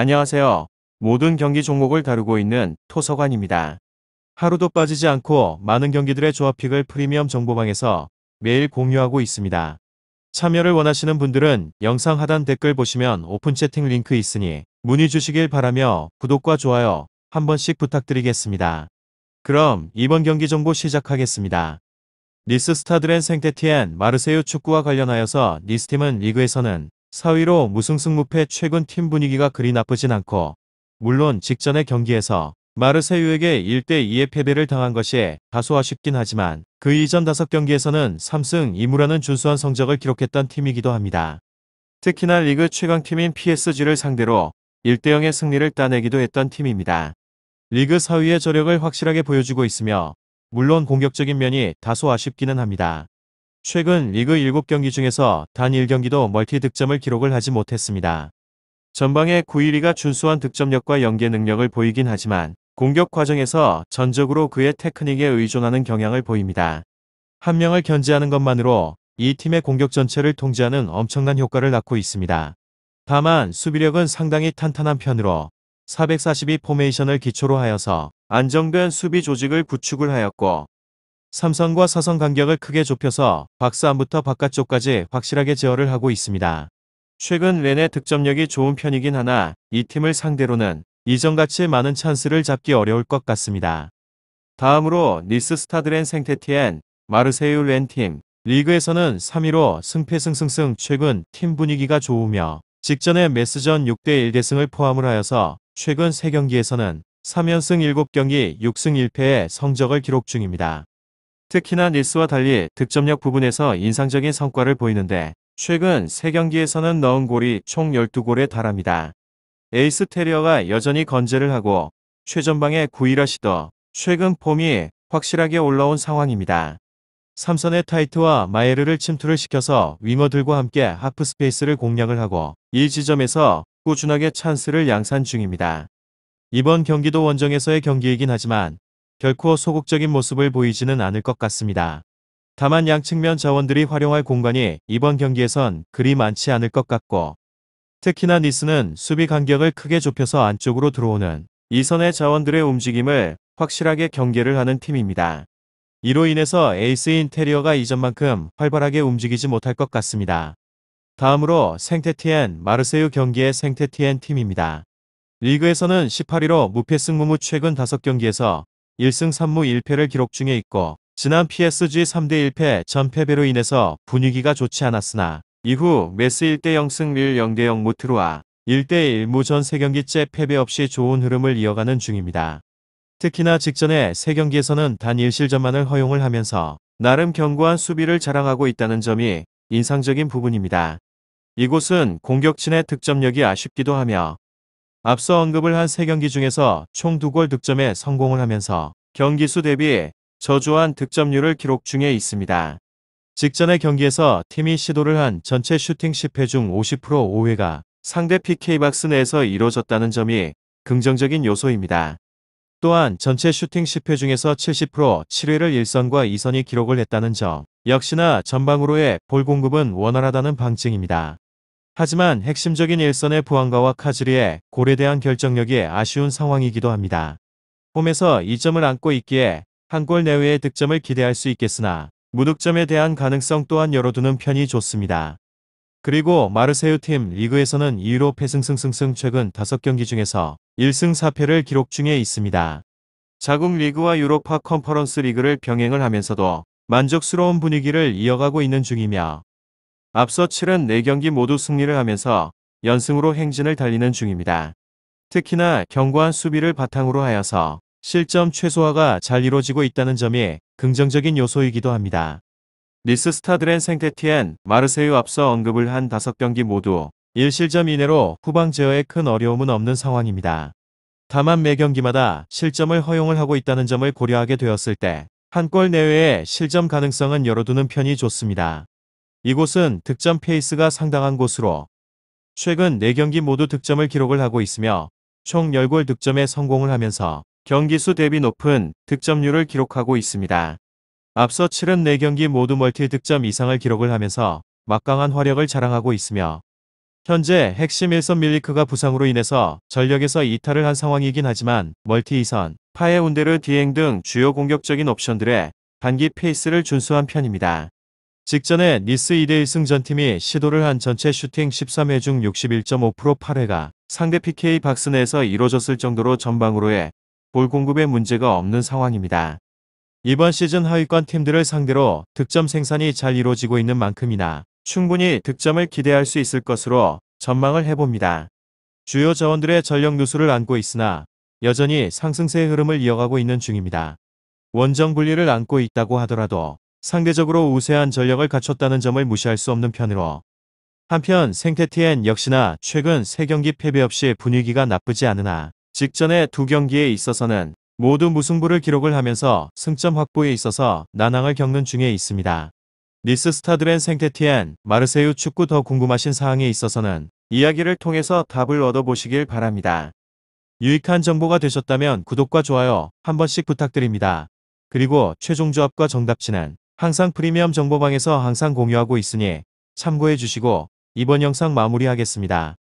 안녕하세요. 모든 경기 종목을 다루고 있는 토서관입니다. 하루도 빠지지 않고 많은 경기들의 조합픽을 프리미엄 정보방에서 매일 공유하고 있습니다. 참여를 원하시는 분들은 영상 하단 댓글 보시면 오픈 채팅 링크 있으니 문의 주시길 바라며 구독과 좋아요 한 번씩 부탁드리겠습니다. 그럼 이번 경기 정보 시작하겠습니다. 니스 스타드렌 생테티엔 마르세유 축구와 관련하여서 니스팀은 리그에서는 4위로 무승승무패. 최근 팀 분위기가 그리 나쁘진 않고, 물론 직전의 경기에서 마르세유에게 1대2의 패배를 당한 것이 다소 아쉽긴 하지만 그 이전 5경기에서는 3승 2무라는 준수한 성적을 기록했던 팀이기도 합니다. 특히나 리그 최강팀인 PSG를 상대로 1대0의 승리를 따내기도 했던 팀입니다. 리그 4위의 저력을 확실하게 보여주고 있으며, 물론 공격적인 면이 다소 아쉽기는 합니다. 최근 리그 7경기 중에서 단 1경기도 멀티 득점을 기록을 하지 못했습니다. 전방의 9-1위가 준수한 득점력과 연계 능력을 보이긴 하지만 공격 과정에서 전적으로 그의 테크닉에 의존하는 경향을 보입니다. 한 명을 견제하는 것만으로 이 팀의 공격 전체를 통제하는 엄청난 효과를 낳고 있습니다. 다만 수비력은 상당히 탄탄한 편으로 442 포메이션을 기초로 하여서 안정된 수비 조직을 구축을 하였고, 삼선과 사선 간격을 크게 좁혀서 박스 안부터 바깥쪽까지 확실하게 제어를 하고 있습니다. 최근 렌의 득점력이 좋은 편이긴 하나 이 팀을 상대로는 이전같이 많은 찬스를 잡기 어려울 것 같습니다. 다음으로 니스 스타드렌 생테티엔 마르세유 렌팀. 리그에서는 3위로 승패승승승. 최근 팀 분위기가 좋으며 직전의 메스전 6대1 대승을 포함을 하여서 최근 3경기에서는 3연승 7경기 6승 1패의 성적을 기록 중입니다. 특히나 니스와 달리 득점력 부분에서 인상적인 성과를 보이는데 최근 3경기에서는 넣은 골이 총 12골에 달합니다. 에이스 테리어가 여전히 건재를 하고 최전방의 구이라시더 최근 폼이 확실하게 올라온 상황입니다. 삼선의 타이트와 마에르를 침투를 시켜서 윙어들과 함께 하프 스페이스를 공략을 하고 이 지점에서 꾸준하게 찬스를 양산 중입니다. 이번 경기도 원정에서의 경기이긴 하지만 결코 소극적인 모습을 보이지는 않을 것 같습니다. 다만 양측면 자원들이 활용할 공간이 이번 경기에선 그리 많지 않을 것 같고, 특히나 니스는 수비 간격을 크게 좁혀서 안쪽으로 들어오는 이선의 자원들의 움직임을 확실하게 경계를 하는 팀입니다. 이로 인해서 에이스인 테리어가 이전만큼 활발하게 움직이지 못할 것 같습니다. 다음으로 생테티엔 마르세유 경기의 생테티엔 팀입니다. 리그에서는 18위로 무패승무무. 최근 5경기에서 1승 3무 1패를 기록 중에 있고, 지난 PSG 3대1패 전 패배로 인해서 분위기가 좋지 않았으나 이후 메스 1대0 승1 0대0 무트루와 1대1무 전 3경기째 패배 없이 좋은 흐름을 이어가는 중입니다. 특히나 직전에 3경기에서는 단 1실점만을 허용을 하면서 나름 견고한 수비를 자랑하고 있다는 점이 인상적인 부분입니다. 이곳은 공격진의 득점력이 아쉽기도 하며 앞서 언급을 한 3경기 중에서 총 2골 득점에 성공을 하면서 경기수 대비 저조한 득점률을 기록 중에 있습니다. 직전의 경기에서 팀이 시도를 한 전체 슈팅 10회 중 50% 5회가 상대 PK박스 내에서 이루어졌다는 점이 긍정적인 요소입니다. 또한 전체 슈팅 10회 중에서 70% 7회를 1선과 2선이 기록을 했다는 점 역시나 전방으로의 볼 공급은 원활하다는 방증입니다. 하지만 핵심적인 1선의 부안가와 카즈리의 골에 대한 결정력이 아쉬운 상황이기도 합니다. 홈에서 2점을 안고 있기에 한 골 내외의 득점을 기대할 수 있겠으나 무득점에 대한 가능성 또한 열어두는 편이 좋습니다. 그리고 마르세유 팀 리그에서는 2위로 패승승승승. 최근 5경기 중에서 1승 4패를 기록 중에 있습니다. 자국 리그와 유로파 컨퍼런스 리그를 병행을 하면서도 만족스러운 분위기를 이어가고 있는 중이며, 앞서 치른 4경기 모두 승리를 하면서 연승으로 행진을 달리는 중입니다. 특히나 견고한 수비를 바탕으로 하여서 실점 최소화가 잘 이루어지고 있다는 점이 긍정적인 요소이기도 합니다. 니스 스타드렌 생테티엔 마르세유 앞서 언급을 한 5경기 모두 1실점 이내로 후방 제어에 큰 어려움은 없는 상황입니다. 다만 매 경기마다 실점을 허용을 하고 있다는 점을 고려하게 되었을 때 한 골 내외의 실점 가능성은 열어두는 편이 좋습니다. 이곳은 득점 페이스가 상당한 곳으로 최근 4경기 모두 득점을 기록을 하고 있으며 총 10골 득점에 성공을 하면서 경기수 대비 높은 득점률을 기록하고 있습니다. 앞서 치른 4경기 모두 멀티 득점 이상을 기록을 하면서 막강한 화력을 자랑하고 있으며 현재 핵심 1선 밀리크가 부상으로 인해서 전력에서 이탈을 한 상황이긴 하지만 멀티 2선, 파에 운데르 디엥 등 주요 공격적인 옵션들의 단기 페이스를 준수한 편입니다. 직전에 니스 2대 1승 전팀이 시도를 한 전체 슈팅 13회 중 61.5% 8회가 상대 PK 박스 내에서 이뤄졌을 정도로 전방으로의 볼 공급에 문제가 없는 상황입니다. 이번 시즌 하위권 팀들을 상대로 득점 생산이 잘 이루어지고 있는 만큼이나 충분히 득점을 기대할 수 있을 것으로 전망을 해봅니다. 주요 자원들의 전력 누수를 안고 있으나 여전히 상승세의 흐름을 이어가고 있는 중입니다. 원정 분리를 안고 있다고 하더라도 상대적으로 우세한 전력을 갖췄다는 점을 무시할 수 없는 편으로 한편 생테티엔 역시나 최근 3경기 패배 없이 분위기가 나쁘지 않으나 직전의 2경기에 있어서는 모두 무승부를 기록을 하면서 승점 확보에 있어서 난항을 겪는 중에 있습니다. 니스 스타드렌 생테티엔 마르세유 축구 더 궁금하신 사항에 있어서는 이야기를 통해서 답을 얻어보시길 바랍니다. 유익한 정보가 되셨다면 구독과 좋아요 한 번씩 부탁드립니다. 그리고 최종 조합과 정답치는 항상 프리미엄 정보방에서 항상 공유하고 있으니 참고해 주시고 이번 영상 마무리하겠습니다.